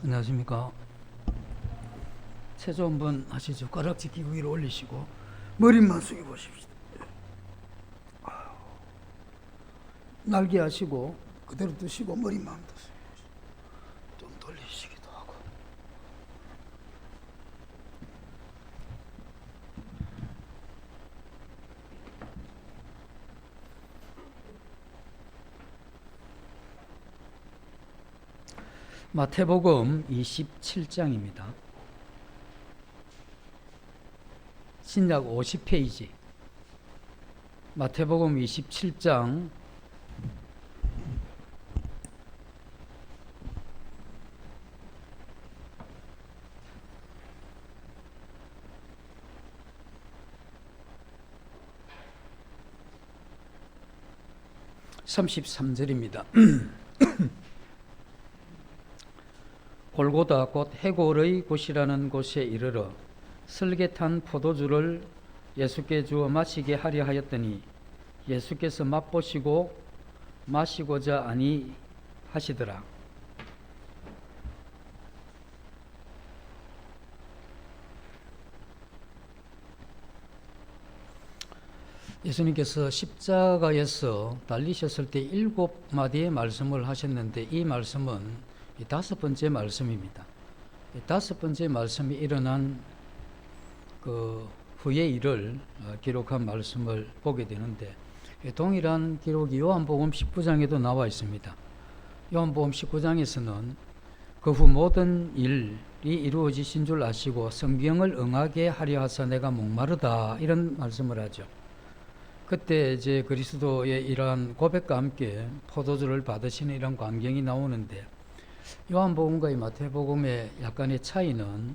안녕하십니까. 체조 한번 하시죠. 가락지 끼고 위로 올리시고 머리만 숙여 보십시오. 날개 하시고 그대로 드시고 머리만 드세요. 좀 돌리시기도 하고. 마태복음 27장입니다. 신약 50페이지. 마태복음 27장 33절입니다. 골고다 곧 해골의 곳이라는 곳에 이르러 설계탄 포도주를 예수께 주어 마시게 하려 하였더니 예수께서 맛보시고 마시고자 아니하시더라. 예수님께서 십자가에서 달리셨을 때 7마디의 말씀을 하셨는데 이 말씀은 5번째 말씀입니다. 5번째 말씀이 일어난 그 후의 일을 기록한 말씀을 보게 되는데 동일한 기록이 요한복음 19장에도 나와 있습니다. 요한복음 19장에서는 그 후 모든 일이 이루어지신 줄 아시고 성경을 응하게 하려 하사 내가 목마르다 이런 말씀을 하죠. 그때 이제 그리스도의 이러한 고백과 함께 포도주를 받으시는 이런 광경이 나오는데 요한복음과 이 마태복음의 약간의 차이는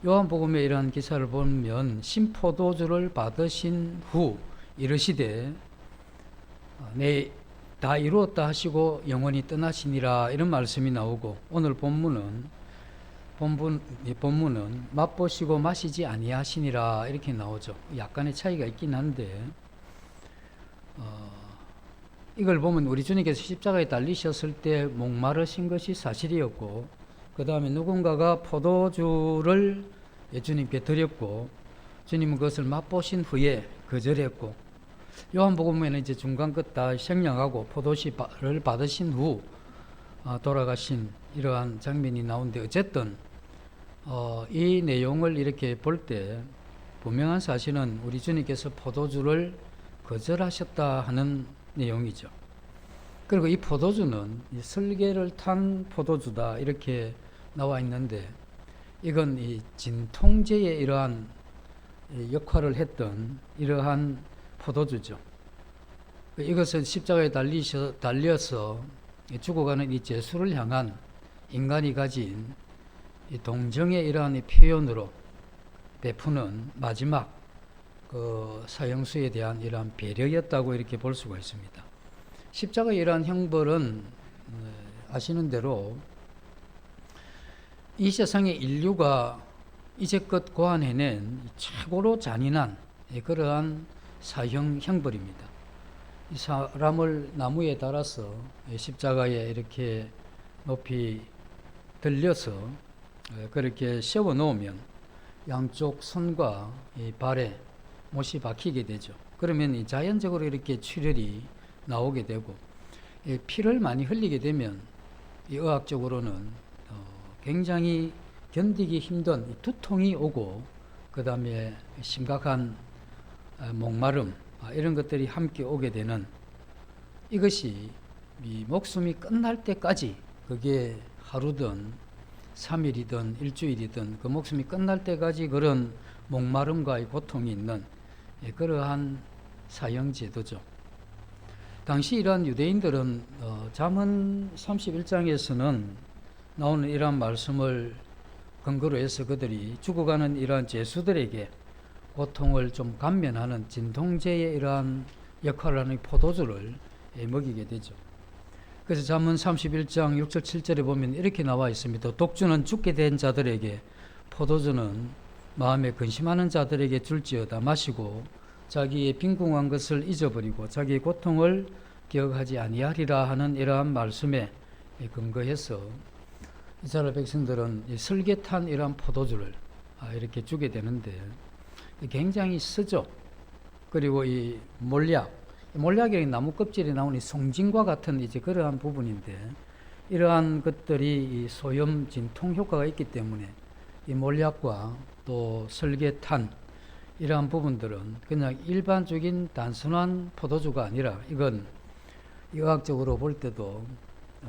요한복음의 이러한 기사를 보면 신포도주를 받으신 후 이르시되 내 다 이루었다 하시고 영원히 떠나시니라 이런 말씀이 나오고 오늘 본문은 맛보시고 마시지 아니하시니라 이렇게 나오죠. 약간의 차이가 있긴 한데 이걸 보면 우리 주님께서 십자가에 달리셨을 때 목마르신 것이 사실이었고 그 다음에 누군가가 포도주를 예수님께 드렸고 주님은 그것을 맛보신 후에 거절했고 요한복음에는 이제 중간 끝 다 생략하고 포도주를 받으신 후 돌아가신 이러한 장면이 나오는데 어쨌든 이 내용을 이렇게 볼 때 분명한 사실은 우리 주님께서 포도주를 거절하셨다 하는 내용이죠. 그리고 이 포도주는 이 설계를 탄 포도주다 이렇게 나와 있는데 이건 이 진통제의 이러한 역할을 했던 이러한 포도주죠. 이것은 십자가에 달려서 죽어가는 이 예수를 향한 인간이 가진 이 동정의 이러한 표현으로 베푸는 마지막 그 사형수에 대한 이러한 배려였다고 이렇게 볼 수가 있습니다. 십자가의 이러한 형벌은 아시는 대로 이 세상의 인류가 이제껏 고안해낸 최고로 잔인한 그러한 사형 형벌입니다. 이 사람을 나무에 달아서 십자가에 이렇게 높이 들려서 그렇게 세워 놓으면 양쪽 손과 이 발에 못이 박히게 되죠. 그러면 이 자연적으로 이렇게 출혈이 나오게 되고 피를 많이 흘리게 되면 이 의학적으로는 굉장히 견디기 힘든 두통이 오고 그 다음에 심각한 목마름 이런 것들이 함께 오게 되는 이것이 이 목숨이 끝날 때까지 그게 하루든 3일이든 일주일이든 그 목숨이 끝날 때까지 그런 목마름과 고통이 있는 그러한 사형제도죠. 당시 이러한 유대인들은 잠언 31장에서는 나오는 이러한 말씀을 근거로 해서 그들이 죽어가는 이러한 죄수들에게 고통을 좀 감면하는 진통제의 이러한 역할을 하는 포도주를 먹이게 되죠. 그래서 잠언 31장 6절 7절에 보면 이렇게 나와 있습니다. 독주는 죽게 된 자들에게 포도주는 마음에 근심하는 자들에게 줄지어다. 마시고 자기의 빈궁한 것을 잊어버리고 자기의 고통을 기억하지 아니하리라 하는 이러한 말씀에 근거해서 이스라엘 백성들은 이 설계탄이란 포도주를 이렇게 주게 되는데 굉장히 쓰죠. 그리고 이 몰약이 나무 껍질에 나온 이 송진과 같은 이제 그러한 부분인데 이러한 것들이 이 소염 진통 효과가 있기 때문에 이 몰약과 또 설계탄 이러한 부분들은 그냥 일반적인 단순한 포도주가 아니라 이건 의학적으로 볼 때도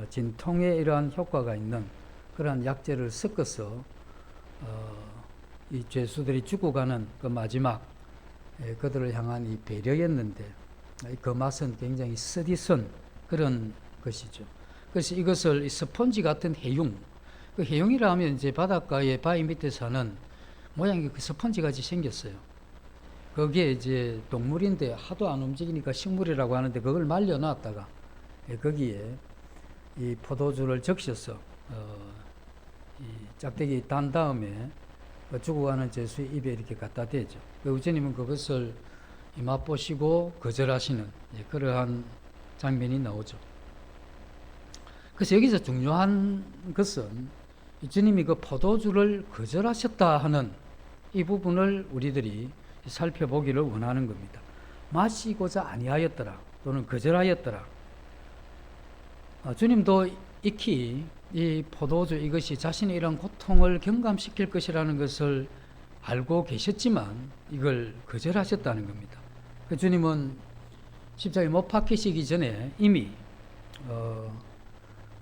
진통에 이러한 효과가 있는 그러한 약재를 섞어서 이 죄수들이 죽어가는 그 마지막 그들을 향한 이 배려였는데 그 맛은 굉장히 쓰디쓴 그런 것이죠. 그래서 이것을 이 스펀지 같은 해융, 그 해융이라 하면 이제 바닷가에 바위 밑에 사는 모양이 그 스펀지 같이 생겼어요. 거기에 이제 동물인데 하도 안 움직이니까 식물이라고 하는데 그걸 말려놨다가 거기에 이 포도주를 적셔서 이 짝대기 단 다음에 죽어가는 죄수의 입에 이렇게 갖다 대죠. 우주님은 그것을 맛보시고 거절하시는 그러한 장면이 나오죠. 그래서 여기서 중요한 것은 주님이 그 포도주를 거절하셨다 하는 이 부분을 우리들이 살펴보기를 원하는 겁니다. 마시고자 아니하였더라 또는 거절하였더라. 주님도 익히 이 포도주 이것이 자신의 이런 고통을 경감시킬 것이라는 것을 알고 계셨지만 이걸 거절하셨다는 겁니다. 그 주님은 십자가에 못 박히시기 전에 이미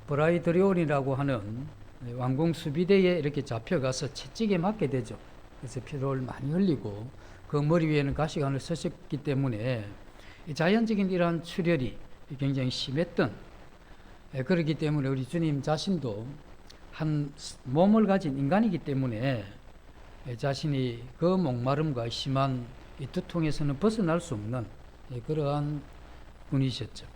브라이드리온이라고 하는 왕궁 수비대에 이렇게 잡혀가서 채찍에 맞게 되죠. 그래서 피를 많이 흘리고 그 머리 위에는 가시관을 쓰셨기 때문에 자연적인 이러한 출혈이 굉장히 심했던 그렇기 때문에 우리 주님 자신도 한 몸을 가진 인간이기 때문에 자신이 그 목마름과 심한 이 두통에서는 벗어날 수 없는 그러한 분이셨죠.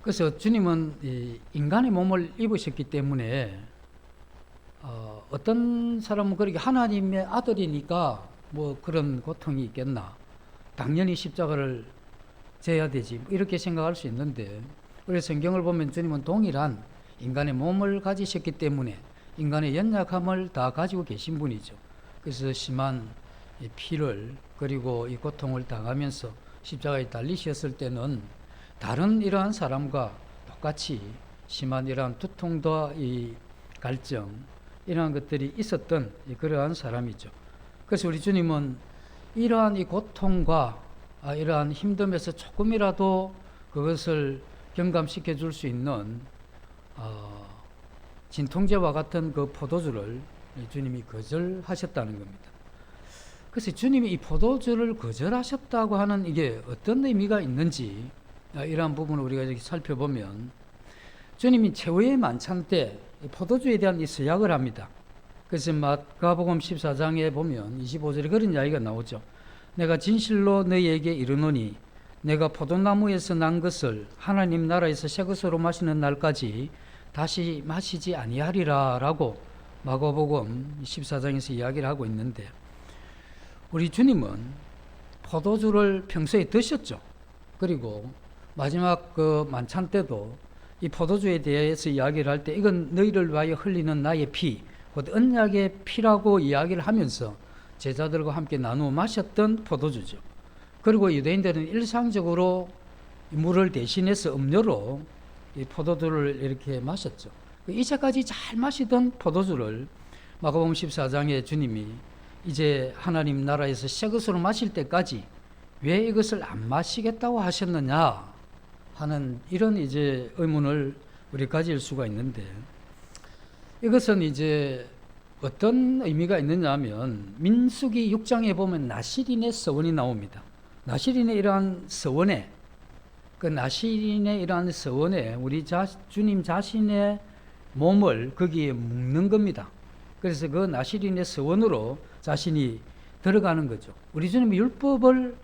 그래서 주님은 이 인간의 몸을 입으셨기 때문에 어떤 사람은 그렇게 하나님의 아들이니까 뭐 그런 고통이 있겠나, 당연히 십자가를 져야 되지 이렇게 생각할 수 있는데 우리 성경을 보면 주님은 동일한 인간의 몸을 가지셨기 때문에 인간의 연약함을 다 가지고 계신 분이죠. 그래서 심한 이 피를 그리고 이 고통을 당하면서 십자가에 달리셨을 때는 다른 이러한 사람과 똑같이 심한 이러한 두통과 이 갈증 이러한 것들이 있었던 그러한 사람이죠. 그래서 우리 주님은 이러한 이 고통과 이러한 힘듦에서 조금이라도 그것을 경감시켜 줄 수 있는 진통제와 같은 그 포도주를 주님이 거절하셨다는 겁니다. 그래서 주님이 이 포도주를 거절하셨다고 하는 이게 어떤 의미가 있는지 이러한 부분을 우리가 이렇게 살펴보면 주님이 최후의 만찬 때 포도주에 대한 이 서약을 합니다. 그래서 마가복음 14장에 보면 25절에 그런 이야기가 나오죠. 내가 진실로 너희에게 이르노니 내가 포도나무에서 난 것을 하나님 나라에서 새 것으로 마시는 날까지 다시 마시지 아니하리라 라고 마가복음 14장에서 이야기를 하고 있는데 우리 주님은 포도주를 평소에 드셨죠. 그리고 마지막 그 만찬 때도 이 포도주에 대해서 이야기를 할 때 이건 너희를 위하여 흘리는 나의 피, 곧 언약의 피라고 이야기를 하면서 제자들과 함께 나누어 마셨던 포도주죠. 그리고 유대인들은 일상적으로 물을 대신해서 음료로 이 포도주를 이렇게 마셨죠. 이제까지 잘 마시던 포도주를 마가복음 14장에 주님이 이제 하나님 나라에서 새 것으로 마실 때까지 왜 이것을 안 마시겠다고 하셨느냐 하는 이런 이제 의문을 우리 가질 수가 있는데 이것은 이제 어떤 의미가 있느냐 하면 민수기 6장에 보면 나실인의 서원이 나옵니다. 나실인의 이러한 서원에 그 나실인의 이러한 서원에 우리 주님 자신의 몸을 거기에 묶는 겁니다. 그래서 그 나실인의 서원으로 자신이 들어가는 거죠. 우리 주님이 율법을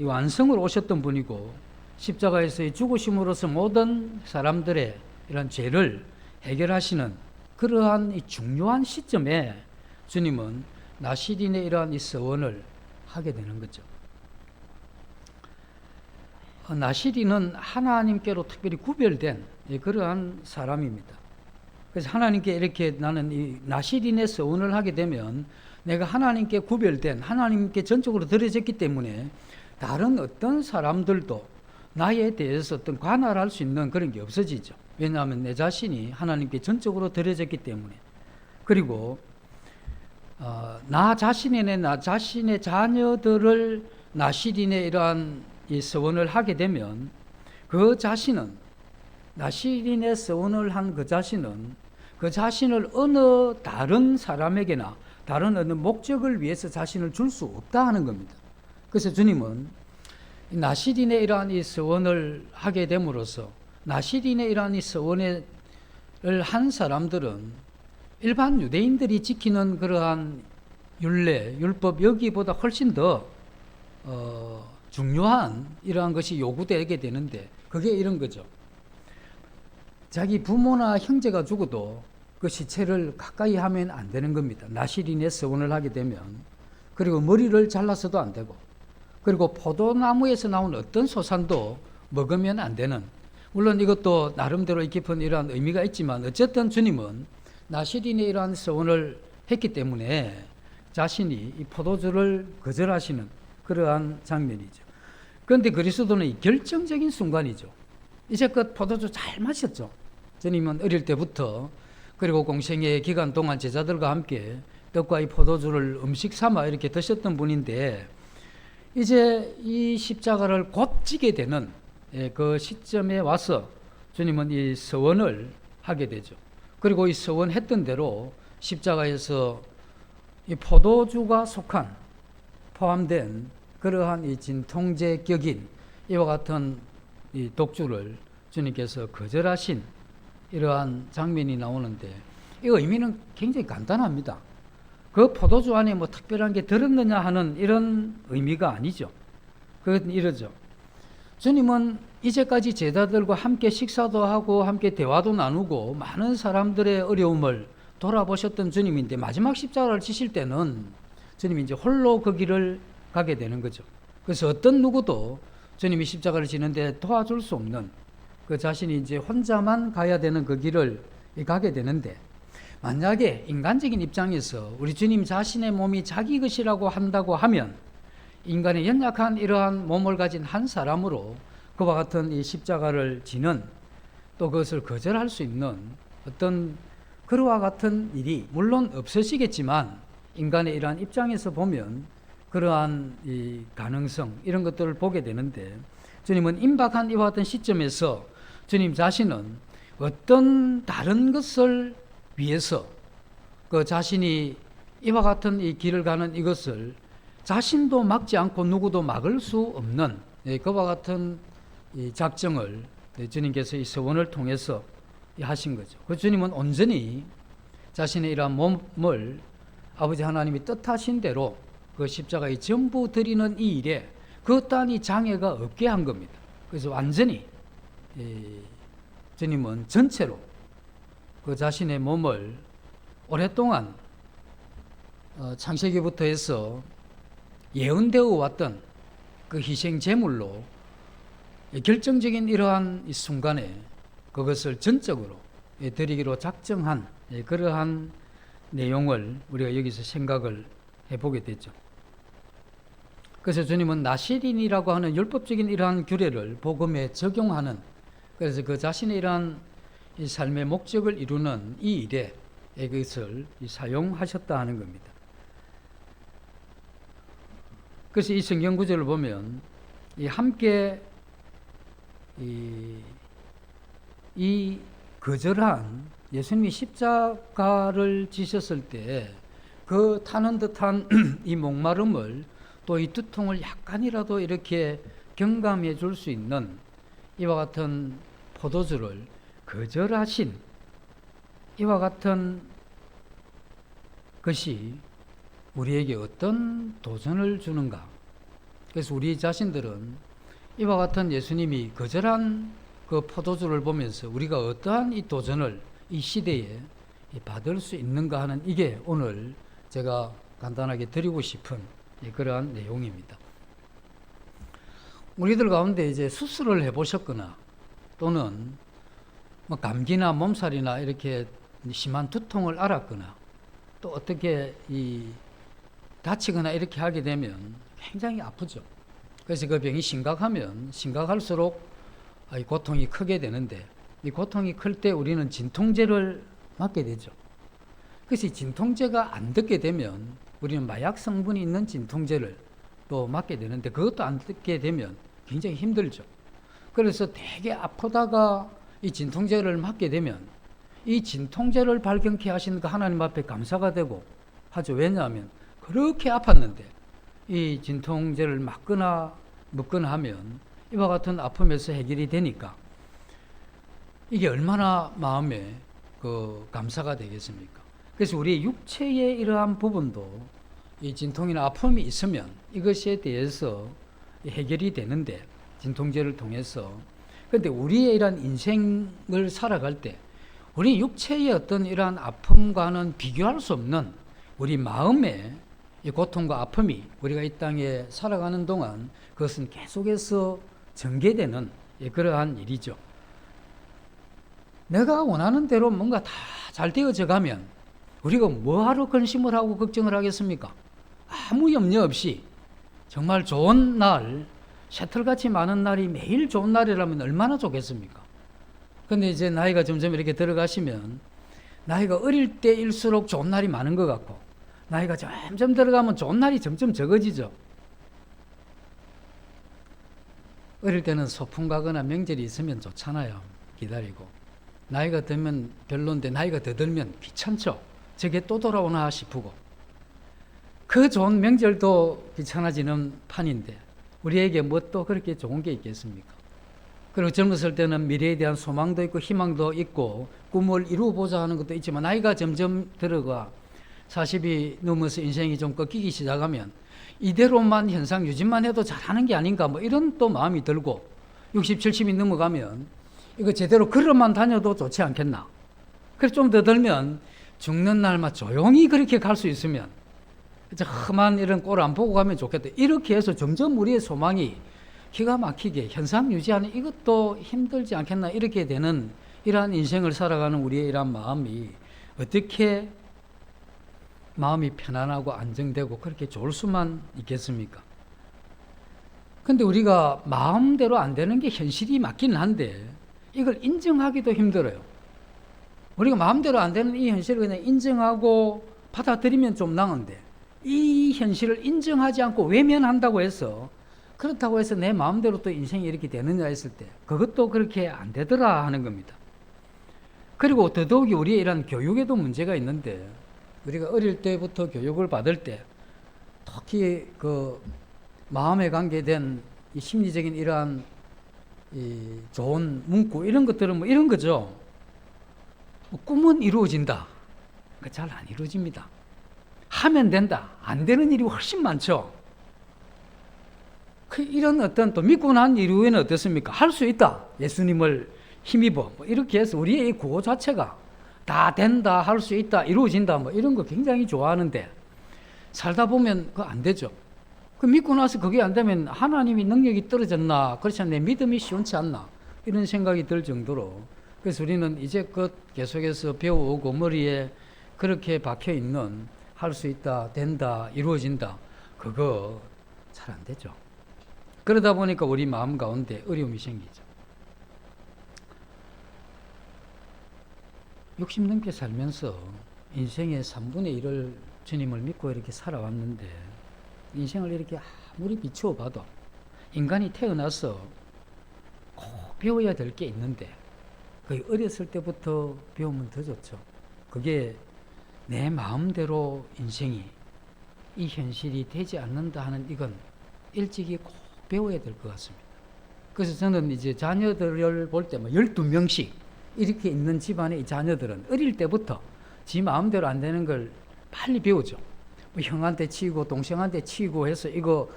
완성으로 오셨던 분이고 십자가에서의 죽으심으로써 모든 사람들의 이런 죄를 해결하시는 그러한 이 중요한 시점에 주님은 나실인의 이러한 이 서원을 하게 되는 거죠. 나실인은 하나님께로 특별히 구별된 그러한 사람입니다. 그래서 하나님께 이렇게 나는 이 나실인의 서원을 하게 되면 내가 하나님께 구별된, 하나님께 전적으로 드려졌기 때문에 다른 어떤 사람들도 나에 대해서 어떤 관할할 수 있는 그런 게 없어지죠. 왜냐하면 내 자신이 하나님께 전적으로 드려졌기 때문에. 그리고 나 자신의 자녀들을 나실인의 이러한 이 서원을 하게 되면 그 자신은, 나실인의 서원을 한 그 자신은 그 자신을 어느 다른 사람에게나 다른 어느 목적을 위해서 자신을 줄 수 없다 하는 겁니다. 그래서 주님은 나실인의 이러한 이 서원을 하게 됨으로써 나실인의 이러한 이 서원을 한 사람들은 일반 유대인들이 지키는 그러한 율례, 율법 여기보다 훨씬 더 중요한 이러한 것이 요구되게 되는데 그게 이런 거죠. 자기 부모나 형제가 죽어도 그 시체를 가까이 하면 안 되는 겁니다. 나실인의 서원을 하게 되면. 그리고 머리를 잘라서도 안 되고, 그리고 포도나무에서 나온 어떤 소산도 먹으면 안 되는, 물론 이것도 나름대로 깊은 이러한 의미가 있지만 어쨌든 주님은 나실인의 이러한 서원을 했기 때문에 자신이 이 포도주를 거절하시는 그러한 장면이죠. 그런데 그리스도는 이 결정적인 순간이죠. 이제껏 포도주 잘 마셨죠. 주님은 어릴 때부터, 그리고 공생의 기간 동안 제자들과 함께 떡과 이 포도주를 음식 삼아 이렇게 드셨던 분인데 이제 이 십자가를 곧 지게 되는 그 시점에 와서 주님은 이 서원을 하게 되죠. 그리고 이 서원했던 대로 십자가에서 이 포도주가 포함된 그러한 이 진통제격인 이와 같은 이 독주를 주님께서 거절하신 이러한 장면이 나오는데 이 의미는 굉장히 간단합니다. 그 포도주 안에 뭐 특별한 게 들었느냐 하는 이런 의미가 아니죠. 그건 이러죠. 주님은 이제까지 제자들과 함께 식사도 하고 함께 대화도 나누고 많은 사람들의 어려움을 돌아보셨던 주님인데 마지막 십자가를 지실 때는 주님이 이제 홀로 그 길을 가게 되는 거죠. 그래서 어떤 누구도 주님이 십자가를 지는데 도와줄 수 없는 그 자신이 이제 혼자만 가야 되는 그 길을 가게 되는데 만약에 인간적인 입장에서 우리 주님 자신의 몸이 자기 것이라고 한다고 하면 인간의 연약한 이러한 몸을 가진 한 사람으로 그와 같은 이 십자가를 지는 또 그것을 거절할 수 있는 어떤 그와 같은 일이 물론 없으시겠지만 인간의 이러한 입장에서 보면 그러한 이 가능성 이런 것들을 보게 되는데 주님은 임박한 이와 같은 시점에서 주님 자신은 어떤 다른 것을 위해서 그 자신이 이와 같은 이 길을 가는 이것을 자신도 막지 않고 누구도 막을 수 없는 그와 같은 이 작정을 주님께서 이 서원을 통해서 하신 거죠. 그 주님은 온전히 자신의 이러한 몸을 아버지 하나님이 뜻하신 대로 그 십자가에 전부 드리는 이 일에 그 단위 장애가 없게 한 겁니다. 그래서 완전히 주님은 전체로 그 자신의 몸을 오랫동안 창세기부터 해서 예언되어 왔던 그 희생 제물로 결정적인 이러한 이 순간에 그것을 전적으로 드리기로 작정한 그러한 내용을 우리가 여기서 생각을 해보게 되죠. 그래서 주님은 나실인이라고 하는 율법적인 이러한 규례를 복음에 적용하는, 그래서 그 자신의 이러한 이 삶의 목적을 이루는 이 일에 이것을 사용하셨다 하는 겁니다. 그래서 이 성경 구절을 보면 함께 이 거절한 예수님이 십자가를 지셨을 때 그 타는 듯한 이 목마름을 또 이 두통을 약간이라도 이렇게 경감해 줄 수 있는 이와 같은 포도주를 거절하신 이와 같은 것이 우리에게 어떤 도전을 주는가. 그래서 우리 자신들은 이와 같은 예수님이 거절한 그 포도주를 보면서 우리가 어떠한 이 도전을 이 시대에 받을 수 있는가 하는 이게 오늘 제가 간단하게 드리고 싶은 그러한 내용입니다. 우리들 가운데 이제 수술을 해보셨거나 또는 뭐 감기나 몸살이나 이렇게 심한 두통을 앓았거나 또 어떻게 다치거나 이렇게 하게 되면 굉장히 아프죠. 그래서 그 병이 심각하면 심각할수록 이 고통이 크게 되는데, 이 고통이 클 때 우리는 진통제를 맞게 되죠. 그래서 이 진통제가 안 듣게 되면 우리는 마약 성분이 있는 진통제를 또 맞게 되는데, 그것도 안 듣게 되면 굉장히 힘들죠. 그래서 되게 아프다가 이 진통제를 맞게 되면 이 진통제를 발견케 하신 그 하나님 앞에 감사가 되고 하죠. 왜냐하면 그렇게 아팠는데 이 진통제를 맞거나 먹거나 하면 이와 같은 아픔에서 해결이 되니까 이게 얼마나 마음에 감사가 되겠습니까? 그래서 우리 육체의 이러한 부분도 이 진통이나 아픔이 있으면 이것에 대해서 해결이 되는데, 진통제를 통해서. 그런데 우리의 이러한 인생을 살아갈 때 우리 육체의 어떤 이러한 아픔과는 비교할 수 없는 우리 마음의 이 고통과 아픔이 우리가 이 땅에 살아가는 동안 그것은 계속해서 전개되는 그러한 일이죠. 내가 원하는 대로 뭔가 다 잘 되어져 가면 우리가 뭐하러 근심을 하고 걱정을 하겠습니까? 아무 염려 없이 정말 좋은 날, 셔틀같이 많은 날이 매일 좋은 날이라면 얼마나 좋겠습니까? 근데 이제 나이가 점점 이렇게 들어가시면 나이가 어릴 때일수록 좋은 날이 많은 것 같고, 나이가 점점 들어가면 좋은 날이 점점 적어지죠. 어릴 때는 소풍 가거나 명절이 있으면 좋잖아요. 기다리고. 나이가 들면 별론데 나이가 더 들면 귀찮죠. 저게 또 돌아오나 싶고. 그 좋은 명절도 귀찮아지는 판인데 우리에게 뭐 또 그렇게 좋은 게 있겠습니까? 그리고 젊었을 때는 미래에 대한 소망도 있고 희망도 있고 꿈을 이루어보자 하는 것도 있지만, 나이가 점점 들어가 40이 넘어서 인생이 좀 꺾이기 시작하면 이대로만 현상 유지만 해도 잘하는 게 아닌가, 뭐 이런 또 마음이 들고, 60, 70이 넘어가면 이거 제대로 걸어만 다녀도 좋지 않겠나. 그래서 좀 더 들면 죽는 날만 조용히 그렇게 갈 수 있으면 험한 이런 꼴 안 보고 가면 좋겠다. 이렇게 해서 점점 우리의 소망이 기가 막히게 현상 유지하는 이것도 힘들지 않겠나, 이렇게 되는 이러한 인생을 살아가는 우리의 이러한 마음이 어떻게 마음이 편안하고 안정되고 그렇게 좋을 수만 있겠습니까? 근데 우리가 마음대로 안 되는 게 현실이 맞기는 한데 이걸 인정하기도 힘들어요. 우리가 마음대로 안 되는 이 현실을 그냥 인정하고 받아들이면 좀 나은데, 이 현실을 인정하지 않고 외면한다고 해서, 그렇다고 해서 내 마음대로 또 인생이 이렇게 되느냐 했을 때 그것도 그렇게 안 되더라 하는 겁니다. 그리고 더더욱이 우리의 이런 교육에도 문제가 있는데, 우리가 어릴 때부터 교육을 받을 때 특히 그 마음에 관계된 이 심리적인 이러한 이 좋은 문구 이런 것들은 뭐 이런 거죠. 뭐 꿈은 이루어진다. 그러니까 잘 안 이루어집니다. 하면 된다. 안 되는 일이 훨씬 많죠. 이런 어떤 또 믿고 난 이후에는 어떻습니까? 할 수 있다. 예수님을 힘입어. 뭐 이렇게 해서 우리의 이 구호 자체가 다 된다, 할 수 있다, 이루어진다, 뭐 이런 거 굉장히 좋아하는데 살다 보면 그거 안 되죠. 그 믿고 나서 그게 안 되면 하나님이 능력이 떨어졌나, 그렇지 않나, 내 믿음이 시원치 않나, 이런 생각이 들 정도로. 그래서 우리는 이제껏 계속해서 배워오고 머리에 그렇게 박혀 있는 할 수 있다, 된다, 이루어진다, 그거 잘 안 되죠. 그러다 보니까 우리 마음 가운데 어려움이 생기죠. 60 넘게 살면서 인생의 3분의 1을 주님을 믿고 이렇게 살아왔는데, 인생을 이렇게 아무리 비추어 봐도 인간이 태어나서 꼭 배워야 될 게 있는데, 거의 어렸을 때부터 배우면 더 좋죠. 그게 내 마음대로 인생이, 이 현실이 되지 않는다 하는 이건 일찍이 꼭 배워야 될 것 같습니다. 그래서 저는 이제 자녀들을 볼 때 12명씩 이렇게 있는 집안의 이 자녀들은 어릴 때부터 지 마음대로 안 되는 걸 빨리 배우죠. 뭐 형한테 치이고 동생한테 치이고 해서 이거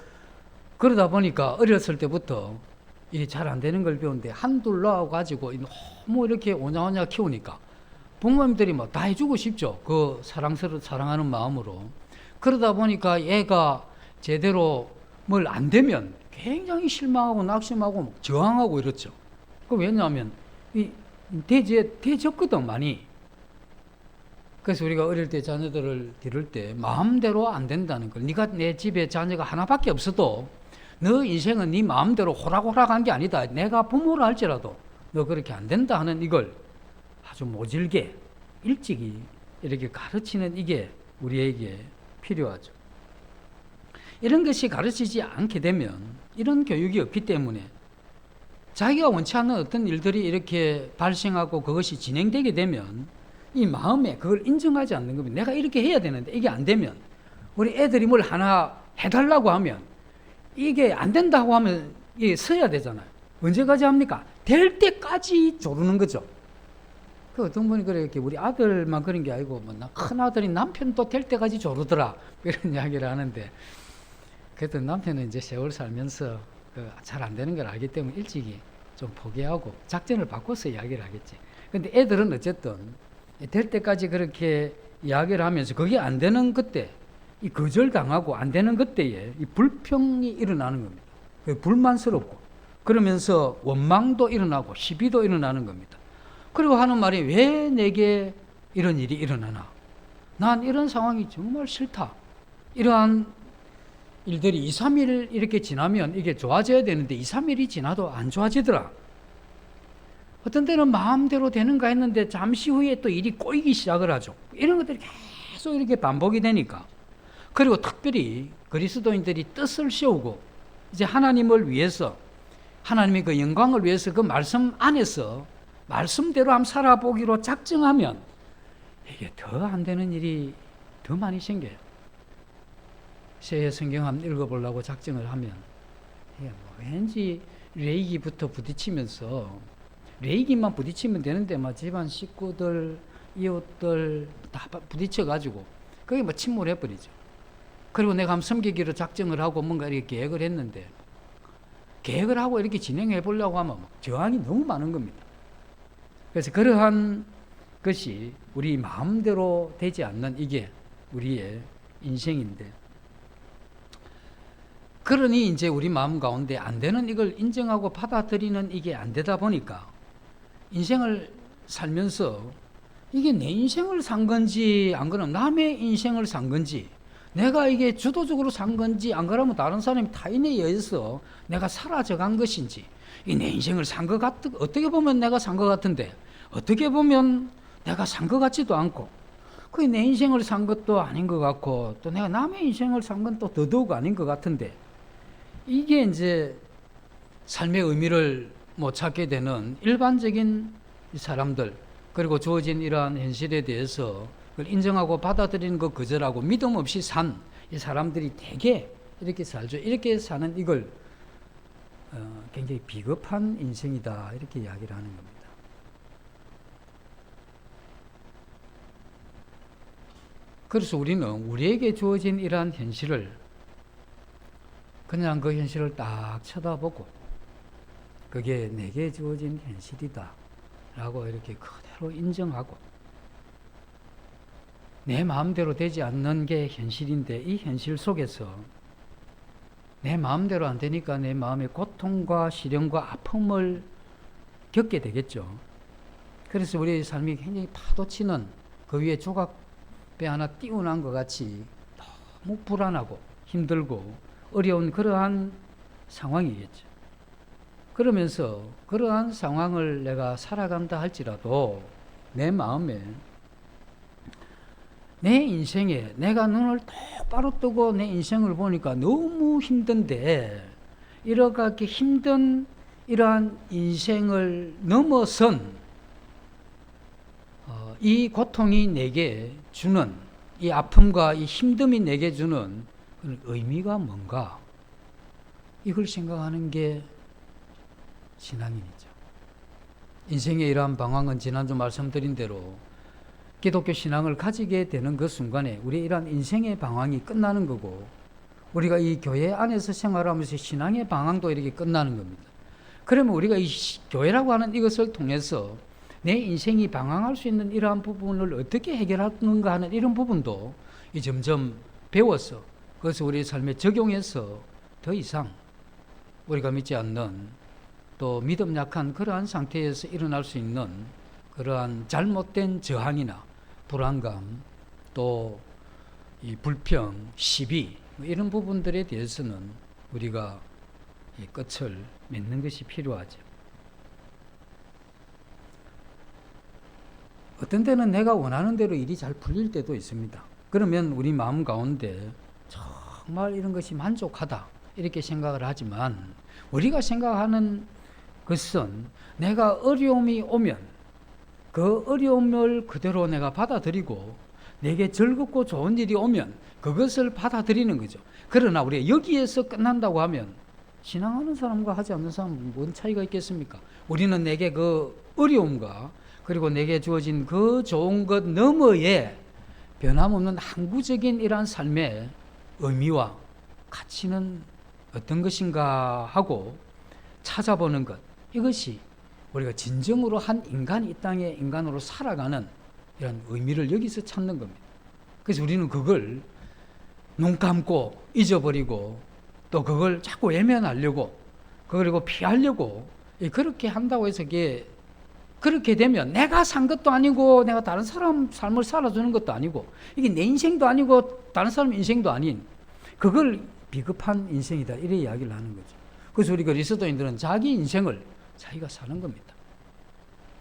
그러다 보니까 어렸을 때부터 이게 잘 안 되는 걸 배우는데, 한둘 낳아가지고 너무 이렇게 오냐오냐 키우니까 부모님들이 뭐 다 해주고 싶죠. 그 사랑하는 마음으로. 그러다 보니까 얘가 제대로 뭘 안 되면 굉장히 실망하고 낙심하고 저항하고 이렇죠. 그 왜냐하면 대적거든 많이. 그래서 우리가 어릴 때 자녀들을 기를 때 마음대로 안 된다는 걸, 네가 내 집에 자녀가 하나밖에 없어도 너 인생은 네 마음대로 호락호락한 게 아니다. 내가 부모를 할지라도 너 그렇게 안 된다 하는 이걸 아주 모질게 일찍이 이렇게 가르치는 이게 우리에게 필요하죠. 이런 것이 가르치지 않게 되면, 이런 교육이 없기 때문에 자기가 원치 않는 어떤 일들이 이렇게 발생하고 그것이 진행되게 되면 이 마음에 그걸 인정하지 않는 겁니다. 내가 이렇게 해야 되는데 이게 안 되면, 우리 애들이 뭘 하나 해달라고 하면 이게 안 된다고 하면 이게 서야 되잖아요. 언제까지 합니까? 될 때까지 조르는 거죠. 그 어떤 분이 그렇게 우리 아들만 그런 게 아니고 큰 아들이 남편도 될 때까지 조르더라 이런 이야기를 하는데, 그래도 남편은 이제 세월 살면서 잘 안 되는 걸 알기 때문에 일찍이 좀 포기하고 작전을 바꿔서 이야기를 하겠지. 근데 애들은 어쨌든 될 때까지 그렇게 이야기를 하면서 그게 안 되는 그때, 이 거절당하고 안 되는 그때에 이 불평이 일어나는 겁니다. 불만스럽고, 그러면서 원망도 일어나고 시비도 일어나는 겁니다. 그리고 하는 말이, 왜 내게 이런 일이 일어나나? 난 이런 상황이 정말 싫다. 이러한 일들이 2, 3일 이렇게 지나면 이게 좋아져야 되는데 2, 3일이 지나도 안 좋아지더라. 어떤 때는 마음대로 되는가 했는데 잠시 후에 또 일이 꼬이기 시작을 하죠. 이런 것들이 계속 이렇게 반복이 되니까. 그리고 특별히 그리스도인들이 뜻을 세우고 이제 하나님을 위해서, 하나님의 그 영광을 위해서 그 말씀 안에서 말씀대로 한번 살아보기로 작정하면 이게 더 안 되는 일이 더 많이 생겨요. 새해 성경 한번 읽어보려고 작정을 하면 왠지 레이기부터 부딪히면서, 레이기만 부딪히면 되는데 집안 식구들, 이웃들 다 부딪혀가지고 그게 침몰해버리죠. 그리고 내가 한번 섬기기로 작정을 하고 뭔가 이렇게 계획을 했는데, 계획을 하고 이렇게 진행해 보려고 하면 저항이 너무 많은 겁니다. 그래서 그러한 것이 우리 마음대로 되지 않는 이게 우리의 인생인데, 그러니 이제 우리 마음 가운데 안 되는 이걸 인정하고 받아들이는 이게 안 되다 보니까 인생을 살면서 이게 내 인생을 산 건지, 안 그러면 남의 인생을 산 건지, 내가 이게 주도적으로 산 건지, 안 그러면 다른 사람이 타인에 의해서 내가 사라져 간 것인지, 이 내 인생을 산 것 어떻게 보면 내가 산 것 같은데 어떻게 보면 내가 산 것 같지도 않고, 그 내 인생을 산 것도 아닌 것 같고, 또 내가 남의 인생을 산 건 또 더더욱 아닌 것 같은데, 이게 이제 삶의 의미를 못 찾게 되는 일반적인 사람들, 그리고 주어진 이러한 현실에 대해서 그걸 인정하고 받아들이는 거 거절하고 믿음 없이 산 이 사람들이 대개 이렇게 살죠. 이렇게 사는 이걸 굉장히 비겁한 인생이다 이렇게 이야기를 하는 겁니다. 그래서 우리는 우리에게 주어진 이러한 현실을 그냥 그 현실을 딱 쳐다보고 그게 내게 주어진 현실이다 라고 이렇게 그대로 인정하고, 내 마음대로 되지 않는 게 현실인데 이 현실 속에서 내 마음대로 안 되니까 내 마음의 고통과 시련과 아픔을 겪게 되겠죠. 그래서 우리의 삶이 굉장히 파도치는 그 위에 조각배 하나 띄워난 것 같이 너무 불안하고 힘들고 어려운 그러한 상황이겠죠. 그러면서 그러한 상황을 내가 살아간다 할지라도 내 마음에, 내 인생에 내가 눈을 똑바로 뜨고 내 인생을 보니까 너무 힘든데, 이렇게 힘든 이러한 인생을 넘어선 이 고통이 내게 주는 이 아픔과 이 힘듦이 내게 주는 의미가 뭔가, 이걸 생각하는 게 신앙인이죠. 인생의 이러한 방황은 지난주 말씀드린 대로 기독교 신앙을 가지게 되는 그 순간에 우리의 이러한 인생의 방황이 끝나는 거고, 우리가 이 교회 안에서 생활하면서 신앙의 방황도 이렇게 끝나는 겁니다. 그러면 우리가 이 교회라고 하는 이것을 통해서 내 인생이 방황할 수 있는 이러한 부분을 어떻게 해결하는가 하는 이런 부분도 점점 배워서 그것을 우리 삶에 적용해서 더 이상 우리가 믿지 않는, 또 믿음 약한 그러한 상태에서 일어날 수 있는 그러한 잘못된 저항이나 불안감, 또 이 불평, 시비 이런 부분들에 대해서는 우리가 이 끝을 맺는 것이 필요하죠. 어떤 때는 내가 원하는 대로 일이 잘 풀릴 때도 있습니다. 그러면 우리 마음 가운데 정말 이런 것이 만족하다 이렇게 생각을 하지만, 우리가 생각하는 것은 내가 어려움이 오면 그 어려움을 그대로 내가 받아들이고, 내게 즐겁고 좋은 일이 오면 그것을 받아들이는 거죠. 그러나 우리가 여기에서 끝난다고 하면 신앙하는 사람과 하지 않는 사람은 뭔 차이가 있겠습니까? 우리는 내게 그 어려움과 그리고 내게 주어진 그 좋은 것 너머에 변함없는 항구적인 이러한 삶의 의미와 가치는 어떤 것인가 하고 찾아보는 것, 이것이 우리가 진정으로 한 인간이 이 땅에 인간으로 살아가는 이런 의미를 여기서 찾는 겁니다. 그래서 우리는 그걸 눈 감고 잊어버리고, 또 그걸 자꾸 외면하려고, 그리고 피하려고 그렇게 한다고 해서 이게 그렇게 되면 내가 산 것도 아니고 내가 다른 사람 삶을 살아주는 것도 아니고, 이게 내 인생도 아니고 다른 사람 인생도 아닌, 그걸 비겁한 인생이다 이래 이야기를 하는 거죠. 그래서 우리 그리스도인들은 자기 인생을 자기가 사는 겁니다.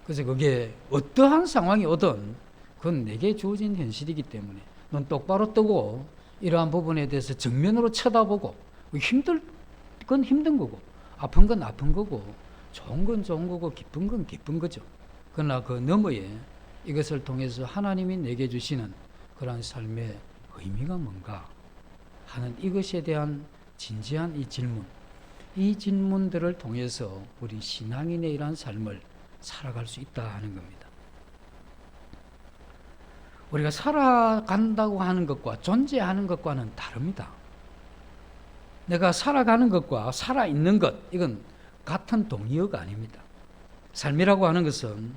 그래서 그게 어떠한 상황이 오든 그건 내게 주어진 현실이기 때문에 눈 똑바로 뜨고 이러한 부분에 대해서 정면으로 쳐다보고, 힘들 건 힘든 거고 아픈 건 아픈 거고 좋은 건 좋은 거고 기쁜 건 기쁜 거죠. 그러나 그 너머에 이것을 통해서 하나님이 내게 주시는 그러한 삶의 의미가 뭔가 하는 이것에 대한 진지한 이 질문들을 통해서 우리 신앙인의 이러한 삶을 살아갈 수 있다 하는 겁니다. 우리가 살아간다고 하는 것과 존재하는 것과는 다릅니다. 내가 살아가는 것과 살아있는 것, 이건 같은 동의어가 아닙니다. 삶이라고 하는 것은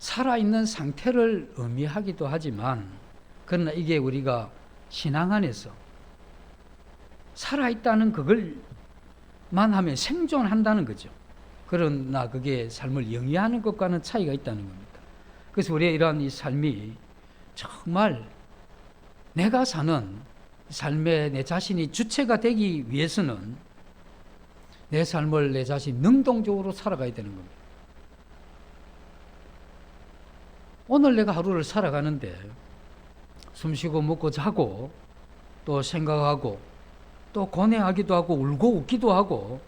살아있는 상태를 의미하기도 하지만, 그러나 이게 우리가 신앙 안에서 살아있다는 그걸만 하면 생존한다는 거죠. 그러나 그게 삶을 영위하는 것과는 차이가 있다는 겁니다. 그래서 우리의 이러한 이 삶이 정말 내가 사는 삶에 내 자신이 주체가 되기 위해서는 내 삶을 내 자신 능동적으로 살아가야 되는 겁니다. 오늘 내가 하루를 살아가는데 숨쉬고 먹고 자고 또 생각하고 또 고뇌하기도 하고 울고 웃기도 하고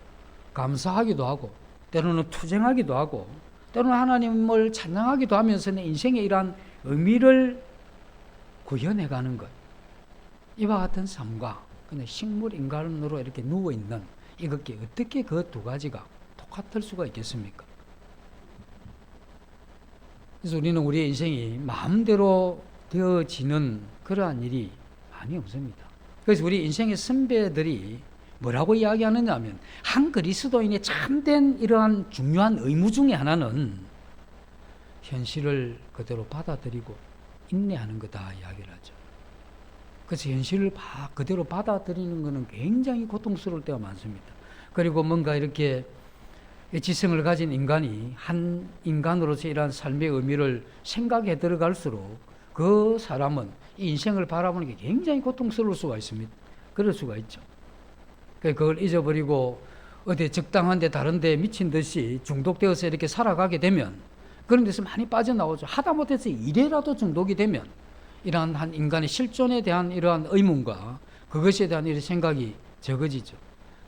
감사하기도 하고 때로는 투쟁하기도 하고 때로는 하나님을 찬양하기도 하면서 내 인생의 이러한 의미를 구현해가는 것, 이와 같은 삶과 그냥 식물 인간으로 이렇게 누워있는 이것께 어떻게 그 두 가지가 똑같을 수가 있겠습니까? 그래서 우리는 우리의 인생이 마음대로 되어지는 그러한 일이 많이 없습니다. 그래서 우리 인생의 선배들이 뭐라고 이야기하느냐 하면, 한 그리스도인의 참된 이러한 중요한 의무 중에 하나는 현실을 그대로 받아들이고 인내하는 거다 이야기를 하죠. 그래서 현실을 그대로 받아들이는 것은 굉장히 고통스러울 때가 많습니다. 그리고 뭔가 이렇게 지성을 가진 인간이 한 인간으로서 이러한 삶의 의미를 생각해 들어갈수록 그 사람은 이 인생을 바라보는 게 굉장히 고통스러울 수가 있습니다. 그럴 수가 있죠. 그걸 잊어버리고 어디 적당한 데 다른 데 미친 듯이 중독되어서 이렇게 살아가게 되면 그런 데서 많이 빠져나오죠. 하다못해서 일에라도 중독이 되면 이러한 한 인간의 실존에 대한 이러한 의문과 그것에 대한 이런 생각이 적어지죠.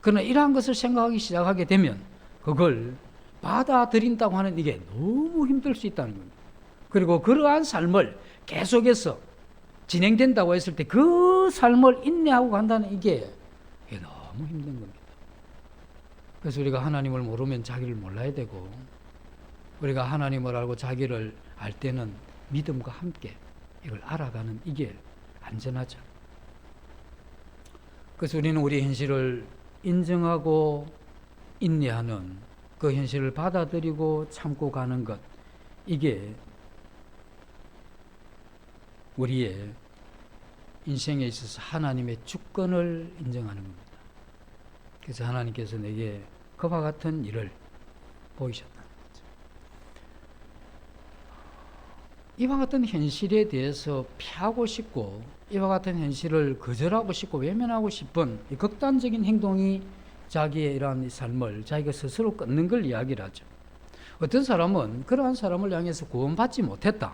그러나 이러한 것을 생각하기 시작하게 되면 그걸 받아들인다고 하는 이게 너무 힘들 수 있다는 겁니다. 그리고 그러한 삶을 계속해서 진행된다고 했을 때 그 삶을 인내하고 간다는 이게 너무 힘든 겁니다. 그래서 우리가 하나님을 모르면 자기를 몰라야 되고, 우리가 하나님을 알고 자기를 알 때는 믿음과 함께 이걸 알아가는 이게 안전하죠. 그래서 우리는 우리 현실을 인정하고 인내하는 그 현실을 받아들이고 참고 가는 것, 이게 우리의 인생에 있어서 하나님의 주권을 인정하는 겁니다. 그래서 하나님께서 내게 그와 같은 일을 보이셨다는 거죠. 이와 같은 현실에 대해서 피하고 싶고 이와 같은 현실을 거절하고 싶고 외면하고 싶은 이 극단적인 행동이 자기의 이러한 삶을 자기가 스스로 끊는 걸 이야기를 하죠. 어떤 사람은 그러한 사람을 향해서 구원받지 못했다,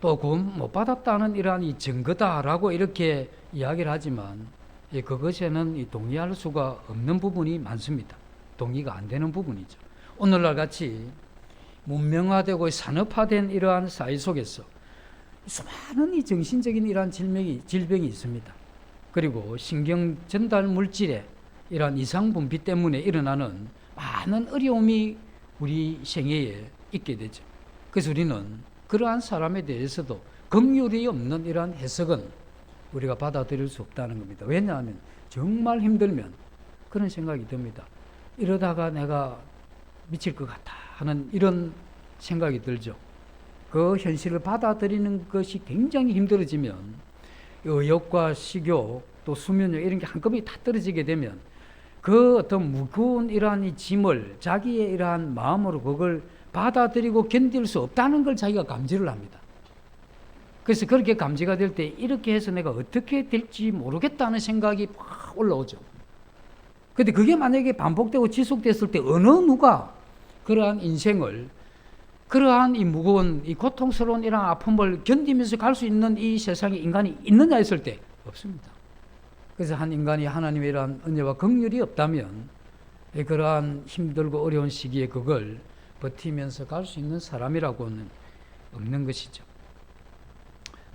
또 구원 못 받았다는 이러한 이 증거다라고 이렇게 이야기를 하지만 그것에는 동의할 수가 없는 부분이 많습니다. 동의가 안 되는 부분이죠. 오늘날 같이 문명화되고 산업화된 이러한 사회 속에서 수많은 이 정신적인 이러한 질병이 있습니다. 그리고 신경 전달 물질의 이러한 이상 분비 때문에 일어나는 많은 어려움이 우리 생애에 있게 되죠. 그래서 우리는 그러한 사람에 대해서도 긍휼이 없는 이러한 해석은 우리가 받아들일 수 없다는 겁니다. 왜냐하면 정말 힘들면 그런 생각이 듭니다. 이러다가 내가 미칠 것 같다 하는 이런 생각이 들죠. 그 현실을 받아들이는 것이 굉장히 힘들어지면 의욕과 식욕 또 수면력 이런 게 한꺼번에 다 떨어지게 되면 그 어떤 무거운 이러한 이 짐을 자기의 이러한 마음으로 그걸 받아들이고 견딜 수 없다는 걸 자기가 감지를 합니다. 그래서 그렇게 감지가 될 때 이렇게 해서 내가 어떻게 될지 모르겠다는 생각이 확 올라오죠. 근데 그게 만약에 반복되고 지속됐을 때 어느 누가 그러한 인생을 그러한 이 무거운 이 고통스러운 이런 아픔을 견디면서 갈 수 있는 이 세상에 인간이 있느냐 했을 때 없습니다. 그래서 한 인간이 하나님의 이러한 은혜와 긍휼이 없다면 그러한 힘들고 어려운 시기에 그걸 버티면서 갈 수 있는 사람이라고는 없는 것이죠.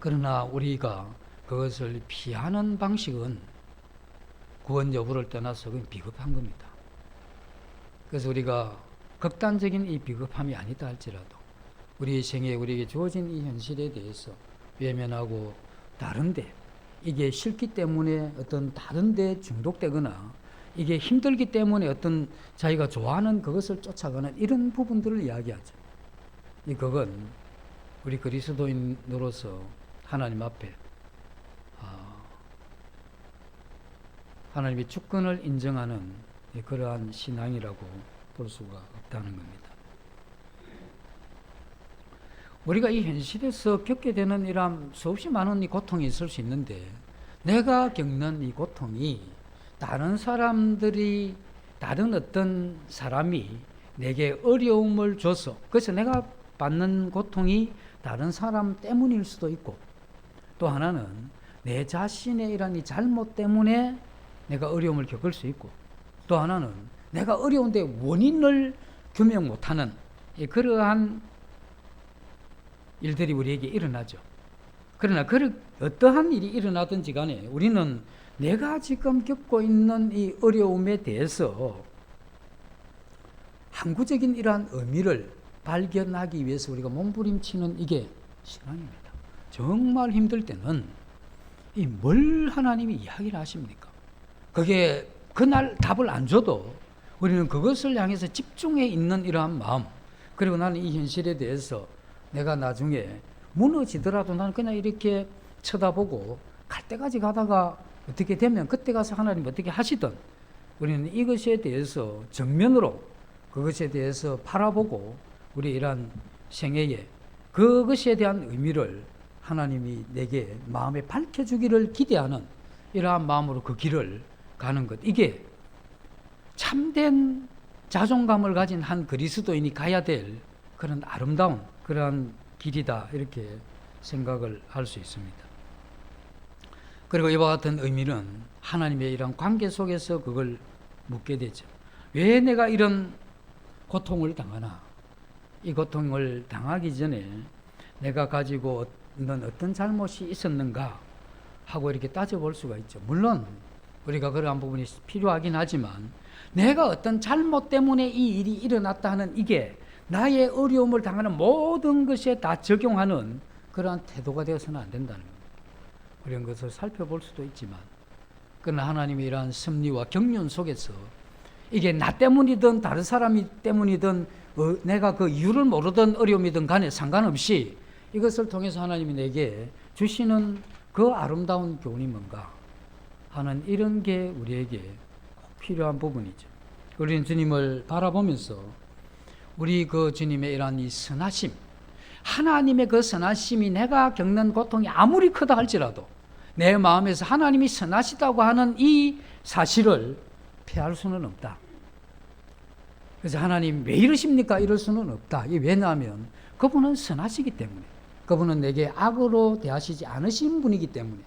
그러나 우리가 그것을 피하는 방식은 구원 여부를 떠나서 그건 비겁한 겁니다. 그래서 우리가 극단적인 이 비겁함이 아니다 할지라도 우리의 생에 우리에게 주어진 이 현실에 대해서 외면하고 다른데 이게 싫기 때문에 어떤 다른데 중독되거나 이게 힘들기 때문에 어떤 자기가 좋아하는 그것을 쫓아가는 이런 부분들을 이야기하죠. 그건 우리 그리스도인으로서 하나님 앞에 하나님의 주권을 인정하는 그러한 신앙이라고 볼 수가 없다는 겁니다. 우리가 이 현실에서 겪게 되는 이러한 수없이 많은 이 고통이 있을 수 있는데 내가 겪는 이 고통이 다른 사람들이 다른 어떤 사람이 내게 어려움을 줘서 그래서 내가 받는 고통이 다른 사람 때문일 수도 있고 또 하나는 내 자신의 이런 이 잘못 때문에 내가 어려움을 겪을 수 있고 또 하나는 내가 어려운데 원인을 규명 못하는 그러한 일들이 우리에게 일어나죠. 그러나 어떠한 일이 일어나든지 간에 우리는 내가 지금 겪고 있는 이 어려움에 대해서 항구적인 이러한 의미를 발견하기 위해서 우리가 몸부림치는 이게 신앙입니다. 정말 힘들 때는 뭘 하나님이 이야기를 하십니까? 그게 그날 답을 안 줘도 우리는 그것을 향해서 집중해 있는 이러한 마음, 그리고 나는 이 현실에 대해서 내가 나중에 무너지더라도 나는 그냥 이렇게 쳐다보고 갈 때까지 가다가 어떻게 되면 그때 가서 하나님 어떻게 하시든 우리는 이것에 대해서 정면으로 그것에 대해서 바라보고 우리 이러한 생애에 그것에 대한 의미를 하나님이 내게 마음에 밝혀주기를 기대하는 이러한 마음으로 그 길을 가는 것, 이게 참된 자존감을 가진 한 그리스도인이 가야 될 그런 아름다운 그러한 길이다 이렇게 생각을 할 수 있습니다. 그리고 이와 같은 의미는 하나님의 이런 관계 속에서 그걸 묻게 되죠. 왜 내가 이런 고통을 당하나? 이 고통을 당하기 전에 내가 가지고 있는 어떤 잘못이 있었는가 하고 이렇게 따져볼 수가 있죠. 물론 우리가 그러한 부분이 필요하긴 하지만 내가 어떤 잘못 때문에 이 일이 일어났다 하는 이게 나의 어려움을 당하는 모든 것에 다 적용하는 그러한 태도가 되어서는 안 된다는 겁니다. 그런 것을 살펴볼 수도 있지만 그러나 하나님의 이러한 섭리와 경륜 속에서 이게 나 때문이든 다른 사람이 때문이든 내가 그 이유를 모르던 어려움이든 간에 상관없이 이것을 통해서 하나님이 내게 주시는 그 아름다운 교훈이 뭔가 하는 이런 게 우리에게 꼭 필요한 부분이죠. 우리는 주님을 바라보면서 우리 그 주님의 이러한 이 선하심, 하나님의 그 선하심이 내가 겪는 고통이 아무리 크다 할지라도 내 마음에서 하나님이 선하시다고 하는 이 사실을 피할 수는 없다. 그래서 하나님 왜 이러십니까? 이럴 수는 없다. 이게 왜냐하면 그분은 선하시기 때문에, 그분은 내게 악으로 대하시지 않으신 분이기 때문에.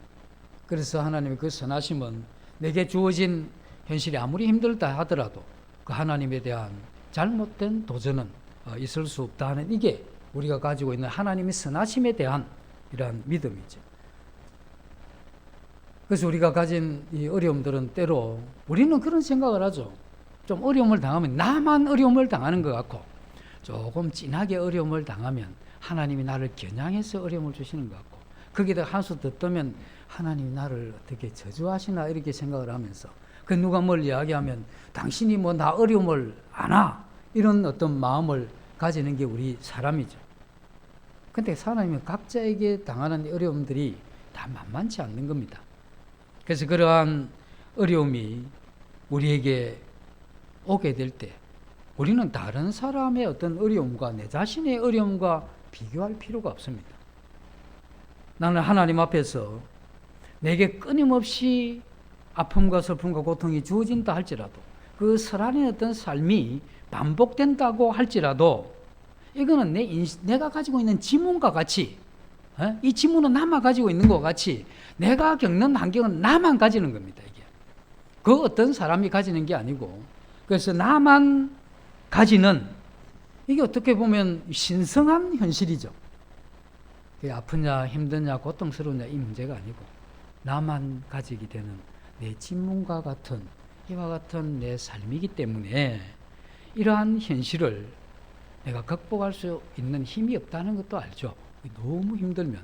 그래서 하나님의 그 선하심은 내게 주어진 현실이 아무리 힘들다 하더라도 그 하나님에 대한 잘못된 도전은 있을 수 없다 하는, 이게 우리가 가지고 있는 하나님의 선하심에 대한 이러한 믿음이죠. 그래서 우리가 가진 이 어려움들은 때로 우리는 그런 생각을 하죠. 좀 어려움을 당하면 나만 어려움을 당하는 것 같고, 조금 진하게 어려움을 당하면 하나님이 나를 겨냥해서 어려움을 주시는 것 같고, 거기다 한수 더 뜨면 하나님이 나를 어떻게 저주하시나 이렇게 생각을 하면서, 그 누가 뭘 이야기하면 당신이 뭐 나 어려움을 아나, 이런 어떤 마음을 가지는 게 우리 사람이죠. 근데 하나님은 각자에게 당하는 어려움들이 다 만만치 않는 겁니다. 그래서 그러한 어려움이 우리에게 오게 될 때 우리는 다른 사람의 어떤 어려움과 내 자신의 어려움과 비교할 필요가 없습니다. 나는 하나님 앞에서 내게 끊임없이 아픔과 슬픔과 고통이 주어진다 할지라도, 그 살아낸 어떤 삶이 반복된다고 할지라도, 이거는 내가 가지고 있는 지문과 같이, 이 지문은 나만 가지고 있는 것 같이 내가 겪는 환경은 나만 가지는 겁니다. 이게 그 어떤 사람이 가지는 게 아니고, 그래서 나만 가지는, 이게 어떻게 보면 신성한 현실이죠. 아프냐 힘드냐 고통스러우냐 이 문제가 아니고 나만 가지게 되는 내 지문과 같은 이와 같은 내 삶이기 때문에, 이러한 현실을 내가 극복할 수 있는 힘이 없다는 것도 알죠. 너무 힘들면,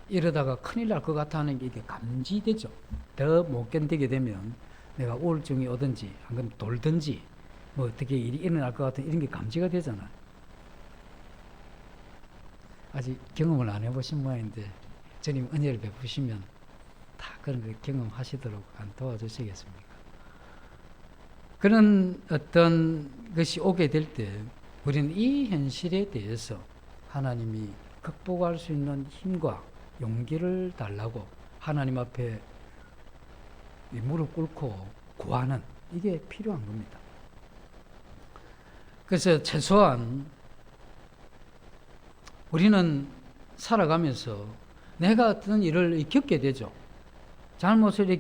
이러다가 큰일 날 것 같다는 게 이게 감지되죠. 더 못 견디게 되면 내가 우울증이 오든지 아니면 돌든지 뭐 어떻게 일이 일어날 것 같은 이런 게 감지가 되잖아요. 아직 경험을 안 해보신 모양인데 주님 은혜를 베푸시면 다 그런 걸 경험하시도록 안 도와주시겠습니까? 그런 어떤 것이 오게 될 때 우리는 이 현실에 대해서 하나님이 극복할 수 있는 힘과 용기를 달라고 하나님 앞에 무릎 꿇고 구하는, 이게 필요한 겁니다. 그래서 최소한 우리는 살아가면서 내가 어떤 일을 겪게 되죠. 잘못을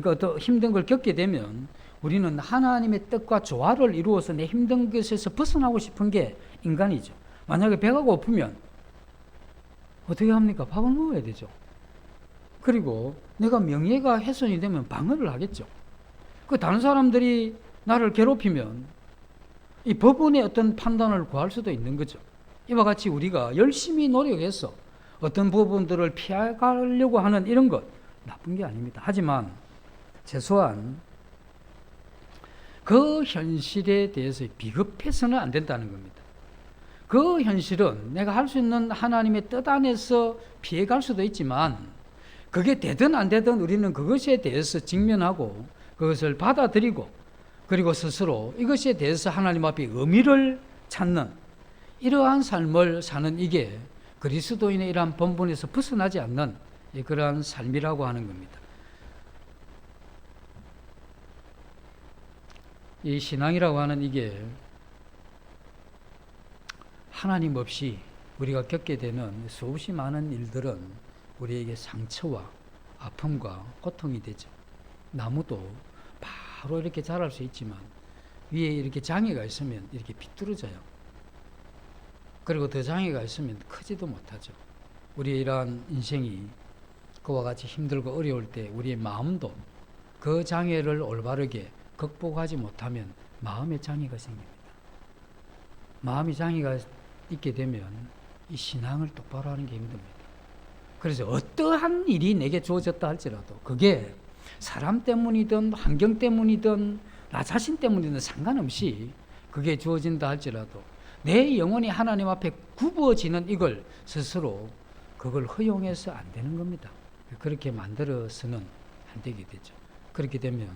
어떤 힘든 걸 겪게 되면 우리는 하나님의 뜻과 조화를 이루어서 내 힘든 것에서 벗어나고 싶은 게 인간이죠. 만약에 배가 고프면 어떻게 합니까? 밥을 먹어야 되죠. 그리고 내가 명예가 훼손이 되면 방어를 하겠죠. 그 다른 사람들이 나를 괴롭히면 이 법원의 어떤 판단을 구할 수도 있는 거죠. 이와 같이 우리가 열심히 노력해서 어떤 부분들을 피해가려고 하는 이런 것 나쁜 게 아닙니다. 하지만 최소한 그 현실에 대해서 비겁해서는 안 된다는 겁니다. 그 현실은 내가 할 수 있는 하나님의 뜻 안에서 피해갈 수도 있지만, 그게 되든 안 되든 우리는 그것에 대해서 직면하고 그것을 받아들이고, 그리고 스스로 이것에 대해서 하나님 앞에 의미를 찾는 이러한 삶을 사는, 이게 그리스도인의 이러한 본분에서 벗어나지 않는 그러한 삶이라고 하는 겁니다. 이 신앙이라고 하는 이게 하나님 없이 우리가 겪게 되는 수없이 많은 일들은 우리에게 상처와 아픔과 고통이 되죠. 나무도 바로 이렇게 자랄 수 있지만 위에 이렇게 장애가 있으면 이렇게 비뚤어져요. 그리고 더 장애가 있으면 크지도 못하죠. 우리의 이러한 인생이 그와 같이 힘들고 어려울 때 우리의 마음도 그 장애를 올바르게 극복하지 못하면 마음의 장애가 생깁니다. 마음의 장애가 있게 되면 이 신앙을 똑바로 하는 게 힘듭니다. 그래서 어떠한 일이 내게 주어졌다 할지라도 그게 사람 때문이든 환경 때문이든 나 자신 때문이든 상관없이 그게 주어진다 할지라도 내 영혼이 하나님 앞에 굽어지는 이걸 스스로 그걸 허용해서 안 되는 겁니다. 그렇게 만들어서는 안 되게 되죠. 그렇게 되면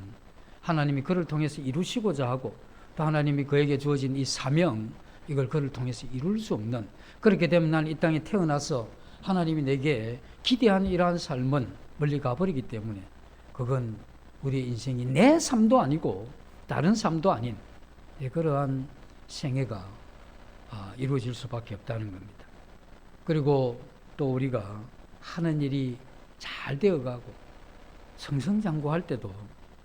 하나님이 그를 통해서 이루시고자 하고 또 하나님이 그에게 주어진 이 사명, 이걸 그를 통해서 이룰 수 없는, 그렇게 되면 나는 이 땅에 태어나서 하나님이 내게 기대한 이러한 삶은 멀리 가버리기 때문에 그건 우리의 인생이 내 삶도 아니고 다른 삶도 아닌 그러한 생애가 이루어질 수밖에 없다는 겁니다. 그리고 또 우리가 하는 일이 잘 되어가고 승승장구할 때도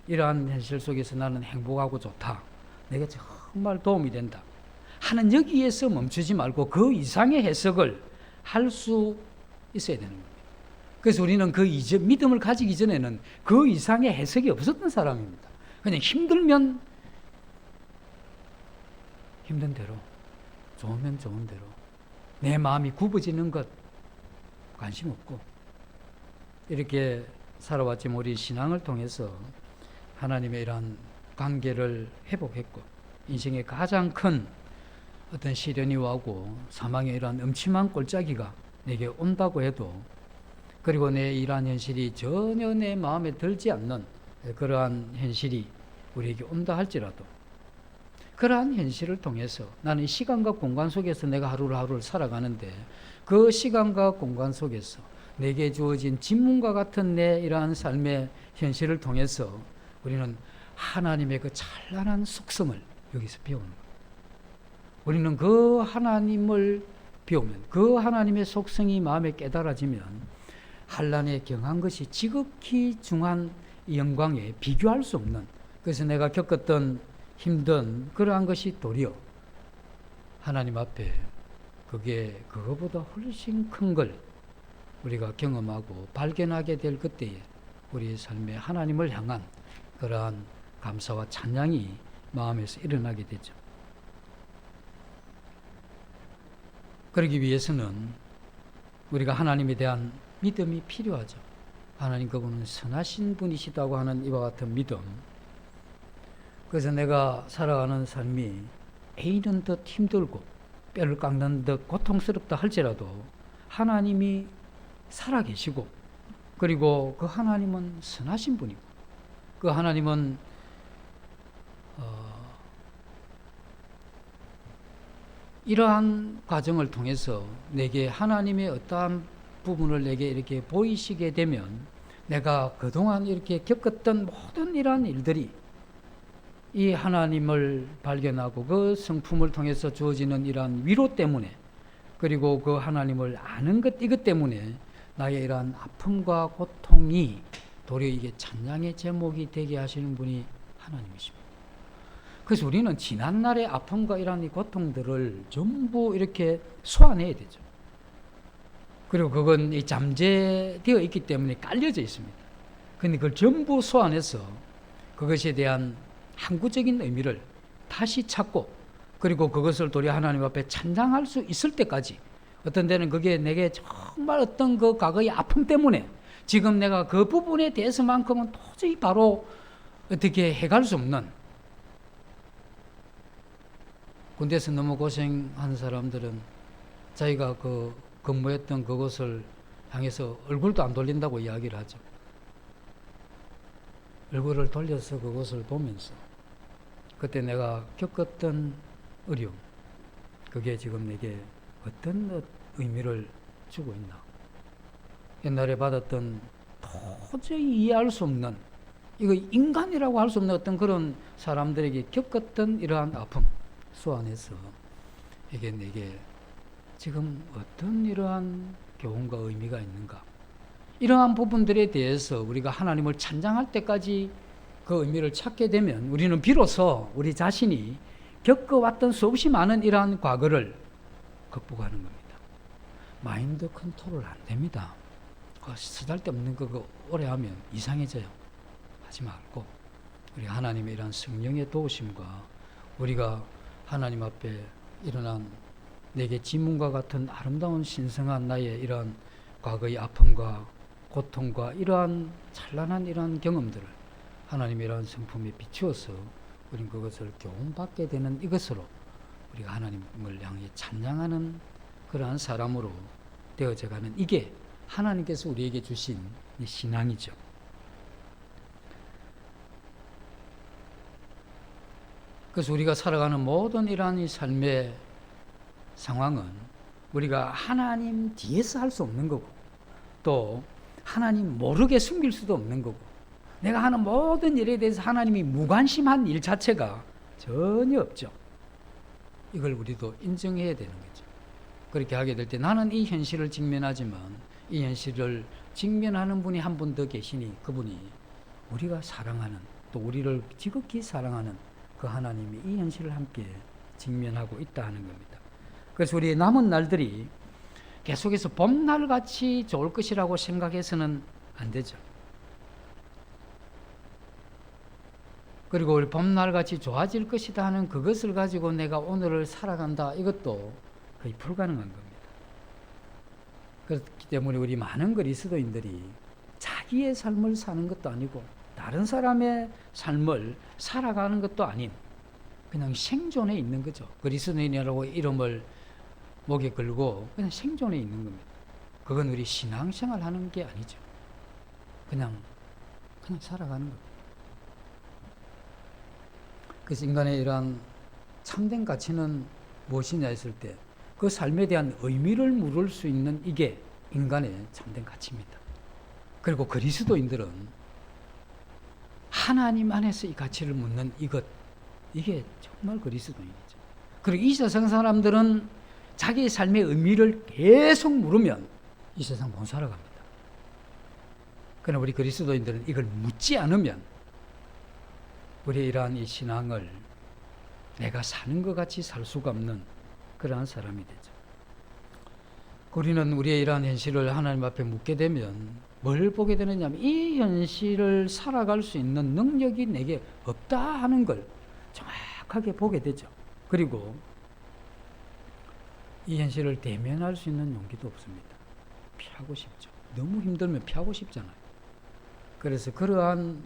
이러한 현실 속에서 나는 행복하고 좋다, 내게 정말 도움이 된다 하는 여기에서 멈추지 말고 그 이상의 해석을 할 수 있어야 되는 겁니다. 그래서 우리는 그 믿음을 가지기 전에는 그 이상의 해석이 없었던 사람입니다. 그냥 힘들면 힘든 대로, 좋으면 좋은 대로, 내 마음이 굽어지는 것 관심 없고 이렇게 살아왔지만 우리 신앙을 통해서 하나님의 이러한 관계를 회복했고 인생의 가장 큰 어떤 시련이 오고 사망의 이러한 음침한 골짜기가 내게 온다고 해도, 그리고 내 이러한 현실이 전혀 내 마음에 들지 않는 그러한 현실이 우리에게 온다 할지라도 그러한 현실을 통해서 나는 시간과 공간 속에서 내가 하루를 살아가는데 그 시간과 공간 속에서 내게 주어진 진문과 같은 내 이러한 삶의 현실을 통해서 우리는 하나님의 그 찬란한 속성을 여기서 배우는 거예요. 우리는 그 하나님을 배우면, 그 하나님의 속성이 마음에 깨달아지면 환난에 경한 것이 지극히 중한 영광에 비교할 수 없는, 그래서 내가 겪었던 힘든 그러한 것이 도리어 하나님 앞에 그게 그거보다 훨씬 큰 걸 우리가 경험하고 발견하게 될 그때에 우리의 삶에 하나님을 향한 그러한 감사와 찬양이 마음에서 일어나게 되죠. 그러기 위해서는 우리가 하나님에 대한 믿음이 필요하죠. 하나님 그분은 선하신 분이시다고 하는 이와 같은 믿음. 그래서 내가 살아가는 삶이 애이는 듯 힘들고 뼈를 깎는 듯 고통스럽다 할지라도 하나님이 살아계시고, 그리고 그 하나님은 선하신 분이고, 그 하나님은 이러한 과정을 통해서 내게 하나님의 어떠한 부분을 내게 이렇게 보이시게 되면 내가 그동안 이렇게 겪었던 모든 이러한 일들이 이 하나님을 발견하고 그 성품을 통해서 주어지는 이러한 위로 때문에, 그리고 그 하나님을 아는 것, 이것 때문에 나의 이러한 아픔과 고통이 도리어 이게 찬양의 제목이 되게 하시는 분이 하나님이십니다. 그래서 우리는 지난날의 아픔과 이러한 이 고통들을 전부 이렇게 소화해야 되죠. 그리고 그건 이 잠재되어 있기 때문에 깔려져 있습니다. 그런데 그걸 전부 소환해서 그것에 대한 항구적인 의미를 다시 찾고, 그리고 그것을 도리어 하나님 앞에 찬양할 수 있을 때까지, 어떤 때는 그게 내게 정말 어떤 그 과거의 아픔 때문에 지금 내가 그 부분에 대해서만큼은 도저히 바로 어떻게 해갈 수 없는, 군대에서 너무 고생한 사람들은 자기가 그 근무했던 그곳을 향해서 얼굴도 안 돌린다고 이야기를 하죠. 얼굴을 돌려서 그곳을 보면서 그때 내가 겪었던 어려움, 그게 지금 내게 어떤 의미를 주고 있나, 옛날에 받았던 도저히 이해할 수 없는, 이거 인간이라고 할 수 없는 어떤 그런 사람들에게 겪었던 이러한 아픔 소환해서 이게 내게 지금 어떤 이러한 교훈과 의미가 있는가, 이러한 부분들에 대해서 우리가 하나님을 찬양할 때까지 그 의미를 찾게 되면 우리는 비로소 우리 자신이 겪어왔던 수없이 많은 이러한 과거를 극복하는 겁니다. 마인드 컨트롤 안 됩니다. 쓰잘데없는 거 오래 하면 이상해져요. 하지 말고 우리 하나님의 이러한 성령의 도우심과 우리가 하나님 앞에 일어난 내게 지문과 같은 아름다운 신성한 나의 이러한 과거의 아픔과 고통과 이러한 찬란한 이러한 경험들을 하나님의 이러한 성품에 비추어서 우리는 그것을 교훈받게 되는 이것으로 우리가 하나님을 향해 찬양하는 그러한 사람으로 되어져가는, 이게 하나님께서 우리에게 주신 신앙이죠. 그래서 우리가 살아가는 모든 이러한 이 삶의 상황은 우리가 하나님 뒤에서 할 수 없는 거고, 또 하나님 모르게 숨길 수도 없는 거고, 내가 하는 모든 일에 대해서 하나님이 무관심한 일 자체가 전혀 없죠. 이걸 우리도 인정해야 되는 거죠. 그렇게 하게 될 때 나는 이 현실을 직면하지만 이 현실을 직면하는 분이 한 분 더 계시니, 그분이 우리가 사랑하는, 또 우리를 지극히 사랑하는 그 하나님이 이 현실을 함께 직면하고 있다 하는 겁니다. 그래서 우리의 남은 날들이 계속해서 봄날같이 좋을 것이라고 생각해서는 안 되죠. 그리고 우리 봄날같이 좋아질 것이다 하는 그것을 가지고 내가 오늘을 살아간다, 이것도 거의 불가능한 겁니다. 그렇기 때문에 우리 많은 그리스도인들이 자기의 삶을 사는 것도 아니고 다른 사람의 삶을 살아가는 것도 아닌 그냥 생존에 있는 거죠. 그리스도인이라고 이름을 목에 걸고 그냥 생존에 있는 겁니다. 그건 우리 신앙생활 하는 게 아니죠. 그냥 살아가는 겁니다. 그래서 인간의 이러한 참된 가치는 무엇이냐 했을 때 그 삶에 대한 의미를 물을 수 있는 이게 인간의 참된 가치입니다. 그리고 그리스도인들은 하나님 안에서 이 가치를 묻는 이게 정말 그리스도인이죠. 그리고 이 세상 사람들은 자기의 삶의 의미를 계속 물으면 이 세상 못 살아갑니다. 그러나 우리 그리스도인들은 이걸 묻지 않으면 우리의 이러한 이 신앙을 내가 사는 것 같이 살 수가 없는 그러한 사람이 되죠. 우리는 우리의 이러한 현실을 하나님 앞에 묻게 되면 뭘 보게 되느냐 하면 이 현실을 살아갈 수 있는 능력이 내게 없다 하는 걸 정확하게 보게 되죠. 그리고 이 현실을 대면할 수 있는 용기도 없습니다. 피하고 싶죠. 너무 힘들면 피하고 싶잖아요. 그래서 그러한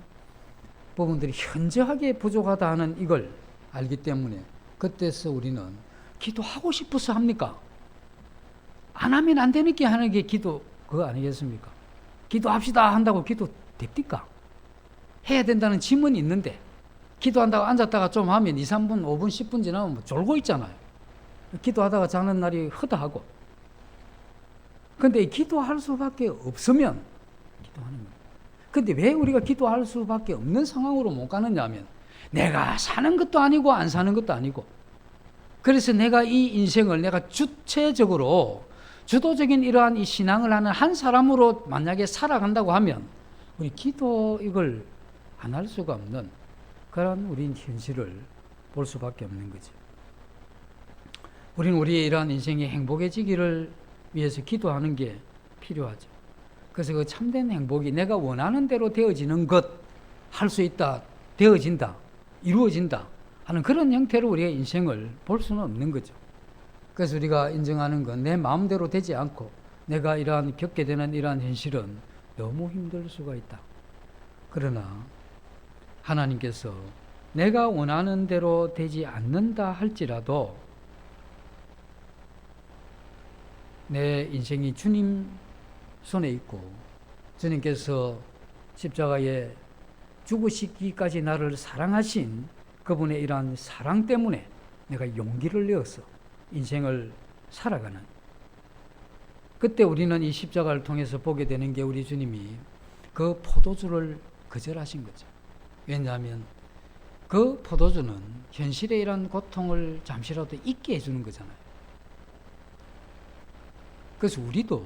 부분들이 현저하게 부족하다 하는 이걸 알기 때문에 그때서 우리는 기도하고 싶어서 합니까? 안 하면 안 되니까 하는 게 기도 그거 아니겠습니까? 기도합시다 한다고 기도 됩니까? 해야 된다는 지문이 있는데 기도한다고 앉았다가 좀 하면 2, 3분, 5분, 10분 지나면 뭐 졸고 있잖아요. 기도하다가 자는 날이 허다하고. 근데 기도할 수밖에 없으면 기도하는 거예요. 근데 왜 우리가 기도할 수밖에 없는 상황으로 못 가느냐 하면 내가 사는 것도 아니고 안 사는 것도 아니고, 그래서 내가 이 인생을 내가 주체적으로 주도적인 이러한 이 신앙을 하는 한 사람으로 만약에 살아간다고 하면 우리 기도 이걸 안 할 수가 없는 그런 우리 현실을 볼 수밖에 없는 거죠. 우리는 우리의 이러한 인생이 행복해지기를 위해서 기도하는 게 필요하죠. 그래서 그 참된 행복이 내가 원하는 대로 되어지는 것, 할 수 있다, 되어진다, 이루어진다 하는 그런 형태로 우리의 인생을 볼 수는 없는 거죠. 그래서 우리가 인정하는 건 내 마음대로 되지 않고 내가 이러한 겪게 되는 이러한 현실은 너무 힘들 수가 있다. 그러나 하나님께서 내가 원하는 대로 되지 않는다 할지라도 내 인생이 주님 손에 있고 주님께서 십자가에 죽으시기까지 나를 사랑하신 그분의 이러한 사랑 때문에 내가 용기를 내어서 인생을 살아가는, 그때 우리는 이 십자가를 통해서 보게 되는 게 우리 주님이 그 포도주를 거절하신 거죠. 왜냐하면 그 포도주는 현실의 이런 고통을 잠시라도 잊게 해주는 거잖아요. 그래서 우리도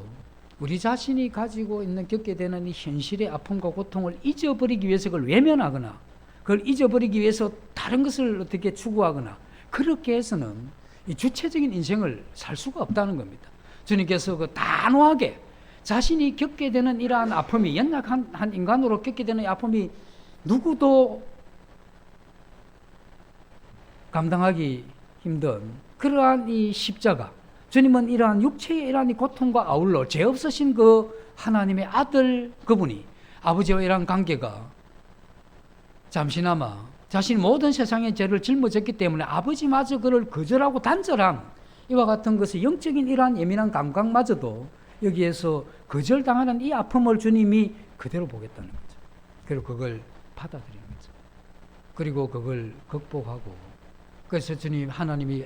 우리 자신이 가지고 있는 겪게 되는 이 현실의 아픔과 고통을 잊어버리기 위해서 그걸 외면하거나 그걸 잊어버리기 위해서 다른 것을 어떻게 추구하거나 그렇게 해서는 이 주체적인 인생을 살 수가 없다는 겁니다. 주님께서 그 단호하게 자신이 겪게 되는 이러한 아픔이, 연약한 한 인간으로 겪게 되는 이 아픔이 누구도 감당하기 힘든 그러한 이 십자가, 주님은 이러한 육체의 이러한 이 고통과 아울러 죄 없으신 그 하나님의 아들 그분이 아버지와 이러한 관계가 잠시나마 자신 모든 세상의 죄를 짊어졌기 때문에 아버지마저 그를 거절하고 단절한 이와 같은 것의 영적인 이러한 예민한 감각마저도 여기에서 거절당하는 이 아픔을 주님이 그대로 보겠다는 거죠. 그리고 그걸 받아들이는 거죠. 그리고 그걸 극복하고, 그래서 주님 하나님이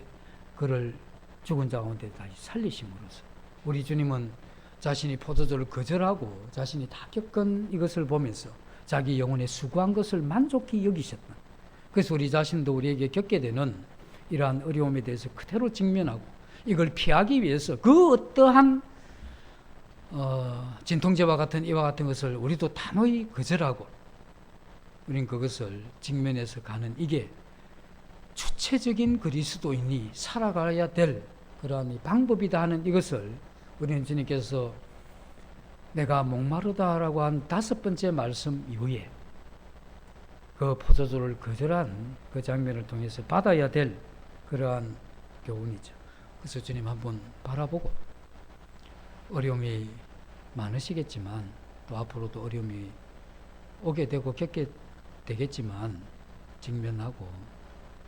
그를 죽은 자 가운데 다시 살리심으로써 우리 주님은 자신이 포도주를 거절하고 자신이 다 겪은 이것을 보면서 자기 영혼에 수고한 것을 만족히 여기셨다. 그래서 우리 자신도 우리에게 겪게 되는 이러한 어려움에 대해서 그대로 직면하고 이걸 피하기 위해서 그 어떠한 진통제와 같은 이와 같은 것을 우리도 단호히 거절하고 우린 그것을 직면해서 가는 이게 주체적인 그리스도인이 살아가야 될 그러한 방법이다 하는 이것을 우리는 주님께서 내가 목마르다라고 한 5번째 말씀 이후에 그 포도주를 거절한 그 장면을 통해서 받아야 될 그러한 교훈이죠. 그래서 주님 한번 바라보고 어려움이 많으시겠지만 또 앞으로도 어려움이 오게 되고 겪게 되겠지만 직면하고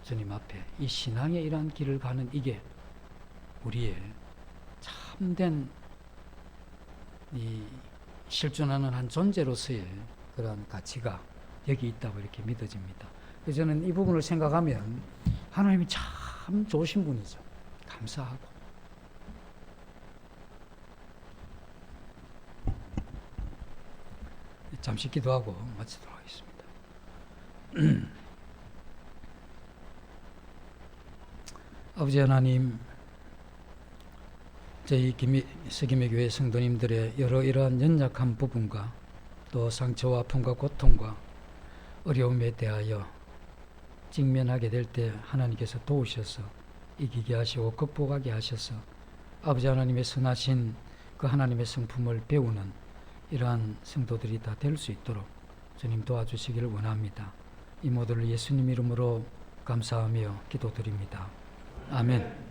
주님 앞에 이 신앙의 이러한 길을 가는 이게 우리의 참된 이 실존하는 한 존재로서의 그런 가치가 여기 있다고 이렇게 믿어집니다. 그래서 저는 이 부분을 생각하면 하나님이 참 좋으신 분이죠. 감사하고. 잠시 기도하고 마치도록 하겠습니다. 아버지 하나님, 저희 서김의 교회 성도님들의 여러 이러한 연약한 부분과 또 상처와 아픔과 고통과 어려움에 대하여 직면하게 될 때 하나님께서 도우셔서 이기게 하시고 극복하게 하셔서 아버지 하나님의 선하신 그 하나님의 성품을 배우는 이러한 성도들이 다 될 수 있도록 주님 도와주시기를 원합니다. 이 모두를 예수님 이름으로 감사하며 기도드립니다. 아멘.